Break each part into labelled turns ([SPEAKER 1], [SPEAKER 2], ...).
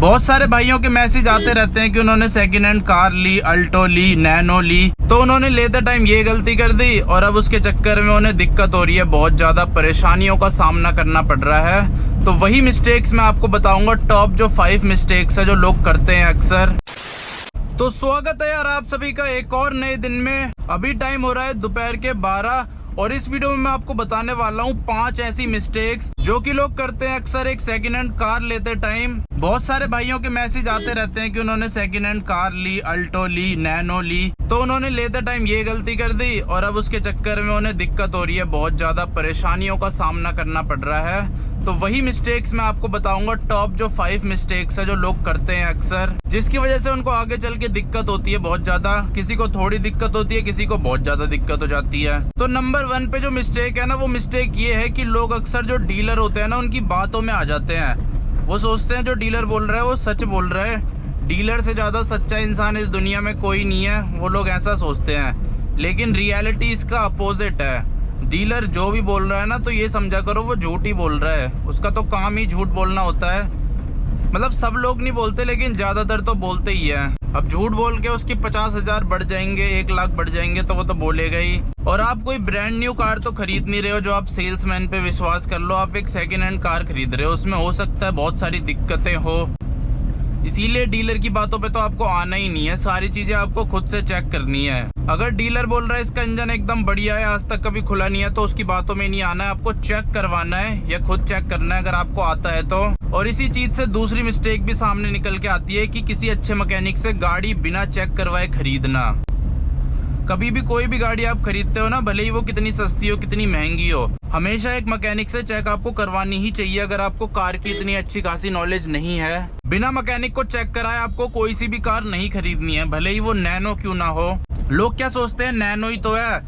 [SPEAKER 1] बहुत सारे भाइयों के मैसेज आते रहते हैं कि उन्होंने सेकंड हैंड कार ली, अल्टो ली, नैनो ली, तो उन्होंने लेते टाइम ये गलती कर दी और अब उसके चक्कर में उन्हें दिक्कत हो रही है, बहुत ज्यादा परेशानियों का सामना करना पड़ रहा है। तो वही मिस्टेक्स मैं आपको बताऊंगा, टॉप जो 5 मिस्टेक्स है जो लोग करते हैं अक्सर। तो स्वागत है यार आप सभी का एक और नए दिन में। अभी टाइम हो रहा है दोपहर के 12 और इस वीडियो में मैं आपको बताने वाला हूँ 5 ऐसी मिस्टेक्स जो कि लोग करते हैं अक्सर एक सेकंड हैंड कार लेते टाइम। बहुत सारे भाइयों के मैसेज आते रहते हैं कि उन्होंने सेकंड हैंड कार ली, अल्टो ली, नैनो ली, तो उन्होंने लेते टाइम ये गलती कर दी और अब उसके चक्कर में उन्हें दिक्कत हो रही है, बहुत ज्यादा परेशानियों का सामना करना पड़ रहा है। तो वही मिस्टेक्स मैं आपको बताऊंगा, टॉप जो 5 मिस्टेक्स है जो लोग करते हैं अक्सर, जिसकी वजह से उनको आगे चल के दिक्कत होती है बहुत ज्यादा। किसी को थोड़ी दिक्कत होती है, किसी को बहुत ज्यादा दिक्कत हो जाती है। तो नंबर 1 पे जो मिस्टेक है ना, वो मिस्टेक ये है कि लोग अक्सर जो डीलर होते हैं ना, उनकी बातों में आ जाते हैं। वो सोचते हैं जो डीलर बोल रहा है वो सच बोल रहा है, डीलर से ज्यादा सच्चा इंसान इस दुनिया में कोई नहीं है, वो लोग ऐसा सोचते हैं। लेकिन रियलिटी इसका अपोजिट है। डीलर जो भी बोल रहा है ना, तो ये समझा करो वो झूठ ही बोल रहा है, उसका तो काम ही झूठ बोलना होता है। मतलब सब लोग नहीं बोलते, लेकिन ज्यादातर तो बोलते ही है। अब झूठ बोल के उसकी 50,000 बढ़ जाएंगे, 1 लाख बढ़ जाएंगे, तो वो तो बोलेगा ही। और आप कोई ब्रांड न्यू कार तो खरीद नहीं रहे हो जो आप सेल्समैन पे विश्वास कर लो, आप एक सेकेंड हैंड कार खरीद रहे हो, उसमें हो सकता है बहुत सारी दिक्कतें हो। इसीलिए डीलर की बातों पे तो आपको आना ही नहीं है, सारी चीजें आपको खुद से चेक करनी है। अगर डीलर बोल रहा है इसका इंजन एकदम बढ़िया है, आज तक कभी खुला नहीं है, तो उसकी बातों में नहीं आना है, आपको चेक करवाना है या खुद चेक करना है अगर आपको आता है तो। और इसी चीज से दूसरी मिस्टेक भी सामने निकल के आती है कि किसी अच्छे मैकेनिक से गाड़ी बिना चेक करवाए खरीदना। कभी भी कोई भी गाड़ी आप खरीदते हो ना, भले ही वो कितनी सस्ती हो कितनी महंगी हो, हमेशा एक मैकेनिक से चेक आपको करवानी ही चाहिए। अगर आपको कार की इतनी अच्छी खासी नॉलेज नहीं है, बिना मैकेनिक को चेक कराए आपको कोई सी भी कार नहीं खरीदनी है, भले ही वो नैनो क्यों ना हो। लोग क्या सोचते हैं, नैनो ही तो है,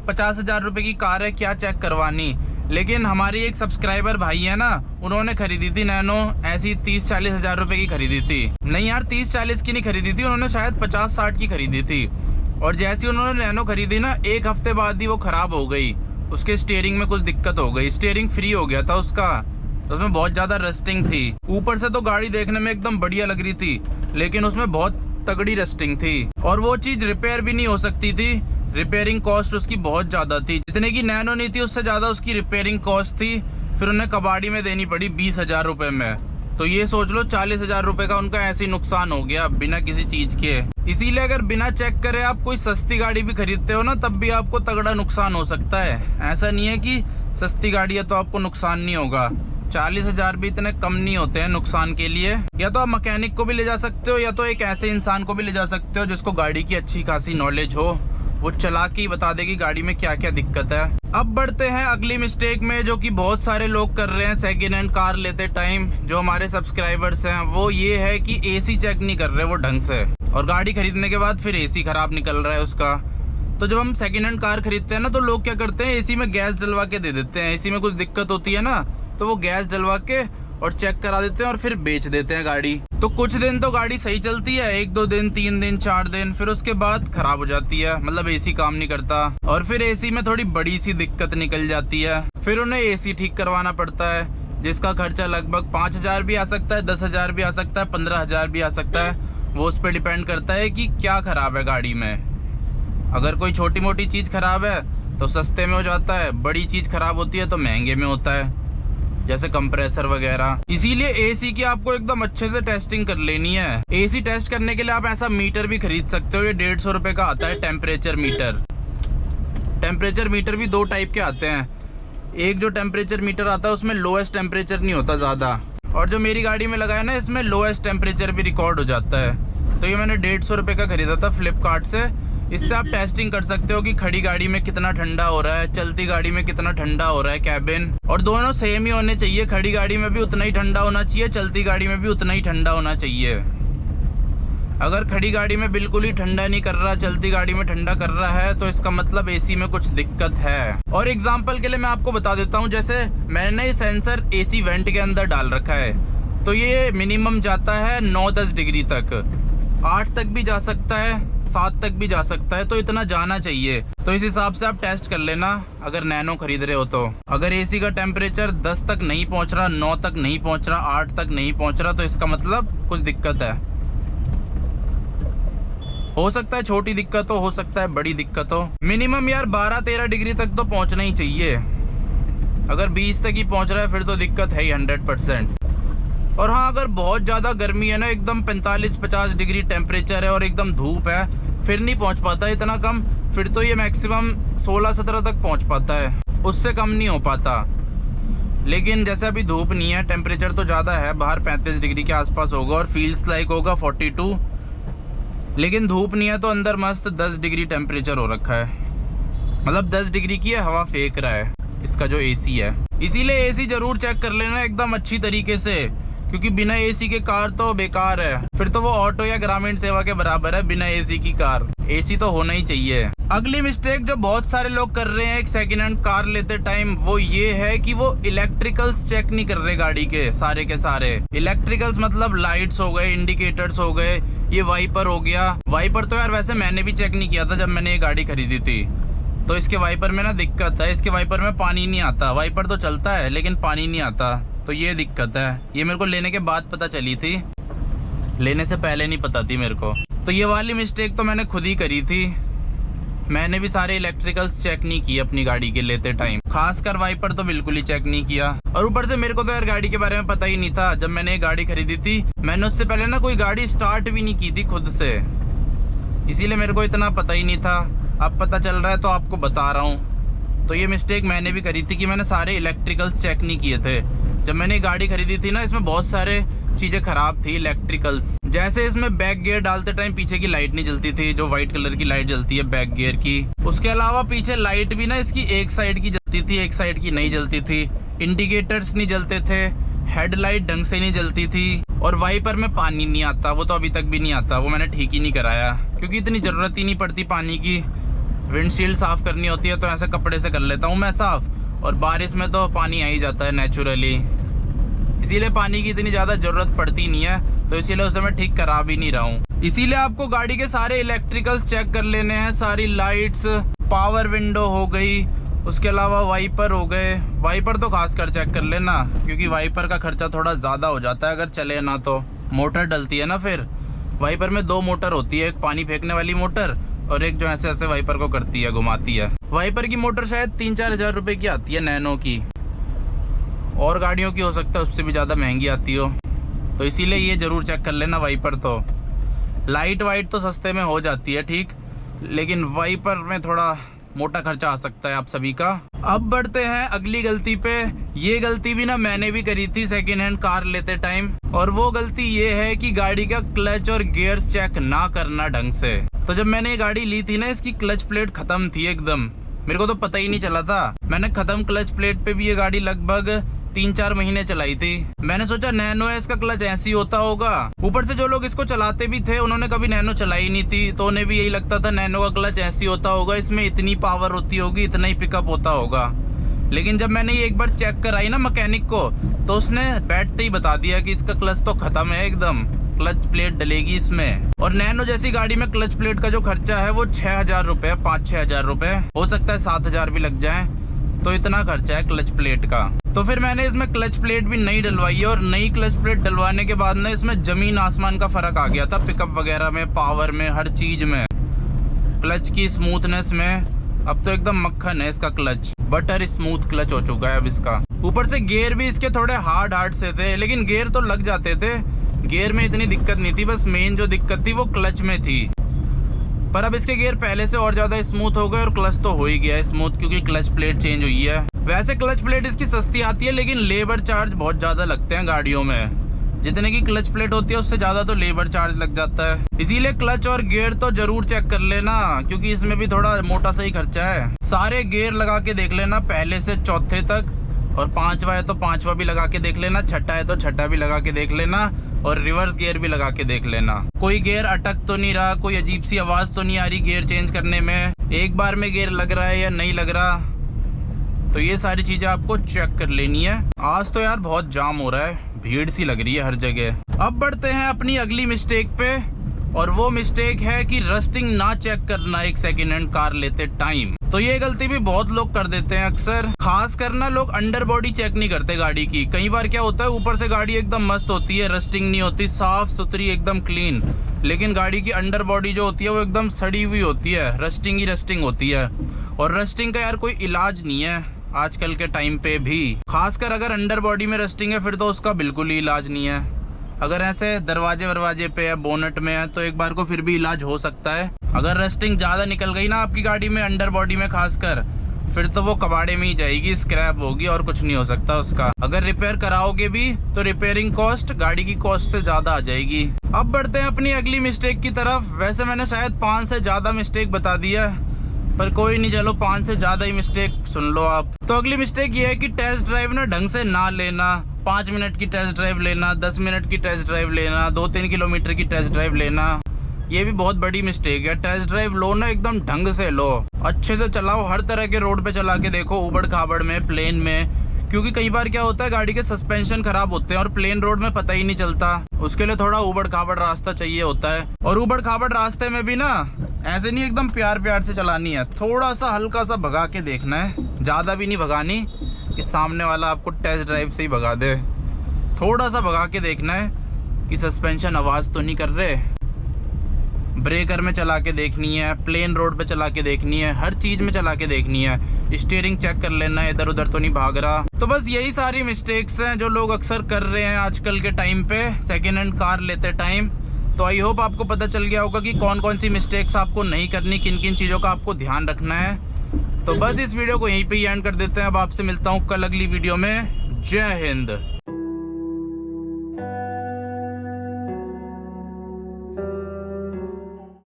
[SPEAKER 1] 50,000 रुपए की कार है, क्या चेक करवानी। लेकिन हमारी एक सब्सक्राइबर भाई है ना, उन्होंने खरीदी थी नैनो, ऐसी 30-40 हजार रुपए की खरीदी थी। नहीं यार, 30-40 की नहीं खरीदी थी, उन्होंने शायद 50-60 की खरीदी थी। और जैसे उन्होंने नैनो खरीदी ना, 1 हफ्ते बाद ही वो खराब हो गई, उसके स्टीयरिंग में कुछ दिक्कत हो गई, स्टीयरिंग फ्री हो गया था उसका, तो उसमें बहुत ज्यादा रस्टिंग थी। ऊपर से तो गाड़ी देखने में एकदम बढ़िया लग रही थी, लेकिन उसमें बहुत तगड़ी रस्टिंग थी और वो चीज रिपेयर भी नहीं हो सकती थी। रिपेयरिंग कॉस्ट उसकी बहुत ज्यादा थी, जितने की नैनो नहीं थी उससे ज्यादा उसकी रिपेयरिंग कॉस्ट थी। फिर उन्हें कबाड़ी में देनी पड़ी 20,000 रुपए में। तो ये सोच लो 40,000 रुपए का उनका ऐसे ही नुकसान हो गया बिना किसी चीज के। इसीलिए अगर बिना चेक करे आप कोई सस्ती गाड़ी भी खरीदते हो ना, तब भी आपको तगड़ा नुकसान हो सकता है। ऐसा नहीं है कि सस्ती गाड़ी है तो आपको नुकसान नहीं होगा, 40,000 भी इतने कम नहीं होते हैं नुकसान के लिए। या तो आप मैकेनिक को भी ले जा सकते हो, या तो एक ऐसे इंसान को भी ले जा सकते हो जिसको गाड़ी की अच्छी खासी नॉलेज हो, वो चला के ही बता देगी गाड़ी में क्या क्या दिक्कत है। अब बढ़ते हैं अगली मिस्टेक में, जो कि बहुत सारे लोग कर रहे हैं सेकेंड हैंड कार लेते टाइम, जो हमारे सब्सक्राइबर्स हैं, वो ये है कि एसी चेक नहीं कर रहे वो ढंग से, और गाड़ी खरीदने के बाद फिर एसी खराब निकल रहा है उसका। तो जब हम सेकेंड हैंड कार खरीदते हैं ना, तो लोग क्या करते हैं, एसी में गैस डलवा के दे देते हैं। एसी में कुछ दिक्कत होती है ना, तो वो गैस डलवा के और चेक करा देते हैं और फिर बेच देते हैं गाड़ी। तो कुछ दिन तो गाड़ी सही चलती है, 1-2 दिन, 3 दिन, 4 दिन, फिर उसके बाद खराब हो जाती है, मतलब एसी काम नहीं करता, और फिर एसी में थोड़ी बड़ी सी दिक्कत निकल जाती है। फिर उन्हें एसी ठीक करवाना पड़ता है, जिसका खर्चा लगभग 5,000 भी आ सकता है, 10,000 भी आ सकता है, 15,000 भी आ सकता है। वो उस पर डिपेंड करता है कि क्या खराब है गाड़ी में। अगर कोई छोटी मोटी चीज खराब है तो सस्ते में हो जाता है, बड़ी चीज खराब होती है तो महंगे में होता है, जैसे कंप्रेसर वगैरह। इसीलिए एसी की आपको एकदम अच्छे से टेस्टिंग कर लेनी है। एसी टेस्ट करने के लिए आप ऐसा मीटर भी खरीद सकते हो, ये 150 रुपए का आता है, टेम्परेचर मीटर। टेम्परेचर मीटर भी 2 टाइप के आते हैं। एक जो टेम्परेचर मीटर आता है उसमें लोएस्ट टेम्परेचर नहीं होता ज्यादा, और जो मेरी गाड़ी में लगा है ना, इसमें लोएस्ट टेम्परेचर भी रिकॉर्ड हो जाता है। तो ये मैंने 150 रुपए का खरीदा था फ्लिपकार्ट से। इससे आप टेस्टिंग कर सकते हो कि खड़ी गाड़ी में कितना ठंडा हो रहा है, चलती गाड़ी में कितना ठंडा हो रहा है कैबिन, और दोनों सेम ही होने चाहिए। खड़ी गाड़ी में भी उतना ही ठंडा होना चाहिए, चलती गाड़ी में भी उतना ही ठंडा होना चाहिए। अगर खड़ी गाड़ी में बिल्कुल ही ठंडा नहीं कर रहा, चलती गाड़ी में ठंडा कर रहा है, तो इसका मतलब एसी में कुछ दिक्कत है। और एग्जांपल के लिए मैं आपको बता देता हूँ, जैसे मैंने ये सेंसर एसी वेंट के अंदर डाल रखा है, तो ये मिनिमम जाता है 9-10 डिग्री तक। 8 तक भी जा सकता है, 7 तक भी जा सकता है, तो इतना जाना चाहिए। तो इस हिसाब से आप टेस्ट कर लेना अगर नैनो खरीद रहे हो तो। अगर एसी का टेम्परेचर 10 तक नहीं पहुंच रहा, 9 तक नहीं पहुंच रहा, 8 तक नहीं पहुंच रहा, तो इसका मतलब कुछ दिक्कत है। हो सकता है छोटी दिक्कत हो सकता है बड़ी दिक्कत हो। मिनिमम यार 12-13 डिग्री तक तो पहुंचना ही चाहिए। अगर 20 तक ही पहुंच रहा है फिर तो दिक्कत है ही 100%। और हाँ, अगर बहुत ज़्यादा गर्मी है ना, एकदम 45-50 डिग्री टेम्परेचर है और एकदम धूप है, फिर नहीं पहुंच पाता इतना कम। फिर तो ये मैक्सिमम 16-17 तक पहुंच पाता है, उससे कम नहीं हो पाता। लेकिन जैसे अभी धूप नहीं है, टेम्परेचर तो ज़्यादा है, बाहर 35 डिग्री के आसपास होगा और फील्स लाइक होगा 42। लेकिन धूप नहीं है तो अंदर मस्त 10 डिग्री टेम्परेचर हो रखा है। मतलब 10 डिग्री की हवा फेंक रहा है इसका जो एसी है। इसीलिए एसी जरूर चेक कर लेना एकदम अच्छी तरीके से, क्योंकि बिना एसी के कार तो बेकार है। फिर तो वो ऑटो या ग्रामीण सेवा के बराबर है बिना एसी की कार। एसी तो होना ही चाहिए। अगली मिस्टेक जो बहुत सारे लोग कर रहे हैं एक सेकेंड हैंड कार लेते टाइम, वो ये है कि वो इलेक्ट्रिकल्स चेक नहीं कर रहे गाड़ी के सारे। इलेक्ट्रिकल्स मतलब लाइट्स हो गए, इंडिकेटर्स हो गए, ये वाइपर हो गया। वाइपर तो यार वैसे मैंने भी चेक नहीं किया था जब मैंने ये गाड़ी खरीदी थी। तो इसके वाइपर में ना दिक्कत है, इसके वाइपर में पानी नहीं आता। वाइपर तो चलता है लेकिन पानी नहीं आता, तो ये दिक्कत है। ये मेरे को लेने के बाद पता चली थी, लेने से पहले नहीं पता थी मेरे को। तो ये वाली मिस्टेक तो मैंने खुद ही करी थी। मैंने भी सारे इलेक्ट्रिकल्स चेक नहीं किए अपनी गाड़ी के लेते टाइम, खासकर वाइपर तो बिल्कुल ही चेक नहीं किया। और ऊपर से मेरे को तो यार गाड़ी के बारे में पता ही नहीं था। जब मैंने ये गाड़ी खरीदी थी, मैंने उससे पहले ना कोई गाड़ी स्टार्ट भी नहीं की थी खुद से, इसीलिए मेरे को इतना पता ही नहीं था। अब पता चल रहा है तो आपको बता रहा हूँ। तो ये मिस्टेक मैंने भी करी थी कि मैंने सारे इलेक्ट्रिकल्स चेक नहीं किए थे। जब मैंने ये गाड़ी खरीदी थी ना, इसमें बहुत सारे चीज़ें खराब थी इलेक्ट्रिकल्स। जैसे इसमें बैक गियर डालते टाइम पीछे की लाइट नहीं जलती थी, जो व्हाइट कलर की लाइट जलती है बैक गियर की। उसके अलावा पीछे लाइट भी ना इसकी एक साइड की जलती थी, एक साइड की नहीं जलती थी। इंडिकेटर्स नहीं जलते थे, हेडलाइट ढंग से नहीं जलती थी, और वाइपर में पानी नहीं आता। वो तो अभी तक भी नहीं आता, वो मैंने ठीक ही नहीं कराया, क्योंकि इतनी ज़रूरत ही नहीं पड़ती पानी की। विंडशील्ड साफ़ करनी होती है तो ऐसे कपड़े से कर लेता हूँ मैं साफ़, और बारिश में तो पानी आ ही जाता है नेचुरली, इसीलिए पानी की इतनी ज़्यादा ज़रूरत पड़ती नहीं है। तो इसीलिए उसे मैं ठीक करा भी नहीं रहा हूँ। इसीलिए आपको गाड़ी के सारे इलेक्ट्रिकल्स चेक कर लेने हैं, सारी लाइट्स, पावर विंडो हो गई, उसके अलावा वाइपर हो गए। वाइपर तो खासकर चेक कर लेना, क्योंकि वाइपर का खर्चा थोड़ा ज़्यादा हो जाता है अगर चले ना तो। मोटर डलती है ना फिर। वाइपर में 2 मोटर होती है, एक पानी फेंकने वाली मोटर और एक जो ऐसे ऐसे वाइपर को करती है, घुमाती है। वाइपर की मोटर शायद 3-4 हज़ार रुपये की आती है नैनो की, और गाड़ियों की हो सकता है उससे भी ज़्यादा महंगी आती हो। तो इसीलिए ये ज़रूर चेक कर लेना वाइपर तो। लाइट वाइट तो सस्ते में हो जाती है ठीक, लेकिन वाइपर में थोड़ा मोटा खर्चा आ सकता है आप सभी का। अब बढ़ते हैं अगली गलती पे। ये गलती भी ना मैंने भी करी थी सेकेंड हैंड कार लेते टाइम, और वो गलती ये है कि गाड़ी का क्लच और गियर्स चेक ना करना ढंग से। तो जब मैंने ये गाड़ी ली थी ना, इसकी क्लच प्लेट खत्म थी एकदम, मेरे को तो पता ही नहीं चला था। मैंने खत्म क्लच प्लेट पे भी ये गाड़ी लगभग 3-4 महीने चलाई थी। मैंने सोचा नैनो है, इसका क्लच ऐसे ही होता होगा। ऊपर से जो लोग इसको चलाते भी थे उन्होंने कभी नैनो चलाई नहीं थी, तो उन्हें भी यही लगता था नैनो का क्लच ऐसे ही होता होगा, इसमें इतनी पावर होती होगी, इतना ही पिकअप होता होगा। लेकिन जब मैंने ये एक बार चेक कराई ना मैकेनिक को, तो उसने बैठते ही बता दिया कि इसका क्लच तो खत्म है एकदम, क्लच प्लेट डलेगी इसमें। और नैनो जैसी गाड़ी में क्लच प्लेट का जो खर्चा है वो 6,000 रुपये, 5-6 हज़ार रुपये, हो सकता है 7,000 भी लग जाए। तो इतना खर्चा है क्लच प्लेट का। तो फिर मैंने इसमें क्लच प्लेट भी नई डलवाई है, और नई क्लच प्लेट डलवाने के बाद ना इसमें जमीन आसमान का फर्क आ गया था, पिकअप वगैरह में, पावर में, हर चीज में, क्लच की स्मूथनेस में। अब तो एकदम मक्खन है इसका क्लच, बटर स्मूथ क्लच हो चुका है अब इसका। ऊपर से गियर भी इसके थोड़े हार्ड से थे, लेकिन गियर तो लग जाते थे, गियर में इतनी दिक्कत नहीं थी। बस मेन जो दिक्कत थी वो क्लच में थी। पर अब इसके गियर पहले से और ज़्यादा स्मूथ हो गए, और क्लच तो हो ही गया है स्मूथ, क्योंकि क्लच प्लेट चेंज हुई है। वैसे क्लच प्लेट इसकी सस्ती आती है, लेकिन लेबर चार्ज बहुत ज़्यादा लगते हैं गाड़ियों में। जितने की क्लच प्लेट होती है उससे ज़्यादा तो लेबर चार्ज लग जाता है। इसीलिए क्लच और गियर तो ज़रूर चेक कर लेना, क्योंकि इसमें भी थोड़ा मोटा सा ही खर्चा है। सारे गियर लगा के देख लेना पहले से चौथे तक, और 5वां है तो 5वां भी लगा के देख लेना, छठा है तो छठा भी लगा के देख लेना, और रिवर्स गियर भी लगा के देख लेना। कोई गियर अटक तो नहीं रहा, कोई अजीब सी आवाज़ तो नहीं आ रही गियर चेंज करने में, एक बार में गियर लग रहा है या नहीं लग रहा। तो ये सारी चीज़ें आपको चेक कर लेनी है। आज तो यार बहुत जाम हो रहा है, भीड़ सी लग रही है हर जगह। अब बढ़ते हैं अपनी अगली मिस्टेक पे। और वो मिस्टेक है कि रस्टिंग ना चेक करना एक सेकेंड हैंड कार लेते टाइम। तो ये गलती भी बहुत लोग कर देते हैं अक्सर, खास करना लोग अंडर बॉडी चेक नहीं करते गाड़ी की। कई बार क्या होता है, ऊपर से गाड़ी एकदम मस्त होती है, रस्टिंग नहीं होती, साफ सुथरी एकदम क्लीन, लेकिन गाड़ी की अंडर बॉडी जो होती है वो एकदम सड़ी हुई होती है, रस्टिंग ही रस्टिंग होती है। और रस्टिंग का यार कोई इलाज नहीं है आजकल के टाइम पे भी, खासकर अगर अंडर बॉडी में रस्टिंग है फिर तो उसका बिल्कुल ही इलाज नहीं है। अगर ऐसे दरवाजे वरवाजे पे है, बोनट में है, तो एक बार को फिर भी इलाज हो सकता है। अगर रस्टिंग ज़्यादा निकल गई ना आपकी गाड़ी में, अंडर बॉडी में खासकर, फिर तो वो कबाड़े में ही जाएगी, स्क्रैप होगी और कुछ नहीं हो सकता उसका। अगर रिपेयर कराओगे भी तो रिपेयरिंग कॉस्ट गाड़ी की कॉस्ट से ज़्यादा आ जाएगी। अब बढ़ते हैं अपनी अगली मिस्टेक की तरफ। वैसे मैंने शायद 5 से ज़्यादा मिस्टेक बता दिया, पर कोई नहीं, चलो 5 से ज़्यादा ही मिस्टेक सुन लो आप। तो अगली मिस्टेक ये है कि टेस्ट ड्राइव ना ढंग से ना लेना। 5 मिनट की टेस्ट ड्राइव लेना, 10 मिनट की टेस्ट ड्राइव लेना, 2-3 किलोमीटर की टेस्ट ड्राइव लेना, ये भी बहुत बड़ी मिस्टेक है। टेस्ट ड्राइव लो ना एकदम ढंग से लो, अच्छे से चलाओ, हर तरह के रोड पे चला के देखो, उबड़ खाबड़ में, प्लेन में, क्योंकि कई बार क्या होता है गाड़ी के सस्पेंशन खराब होते हैं और प्लेन रोड में पता ही नहीं चलता। उसके लिए थोड़ा उबड़ खाबड़ रास्ता चाहिए होता है, और उबड़ खाबड़ रास्ते में भी ना ऐसे नहीं एकदम प्यार प्यार से चलानी है, थोड़ा सा हल्का सा भगा के देखना है, ज़्यादा भी नहीं भगानी कि सामने वाला आपको टेस्ट ड्राइव से ही भगा दे। थोड़ा सा भगा के देखना है कि सस्पेंशन आवाज़ तो नहीं कर रहे, ब्रेकर में चला के देखनी है, प्लेन रोड पे चला के देखनी है, हर चीज़ में चला के देखनी है, स्टीयरिंग चेक कर लेना है इधर उधर तो नहीं भाग रहा। तो बस यही सारी मिस्टेक्स हैं जो लोग अक्सर कर रहे हैं आजकल के टाइम पे सेकेंड हैंड कार लेते टाइम। तो आई होप आपको पता चल गया होगा कि कौन कौन सी मिस्टेक्स आपको नहीं करनी, किन किन चीज़ों का आपको ध्यान रखना है। तो बस इस वीडियो को यहीं पे ही एंड कर देते हैं। अब आपसे मिलता हूँ कल अगली वीडियो में। जय हिंद।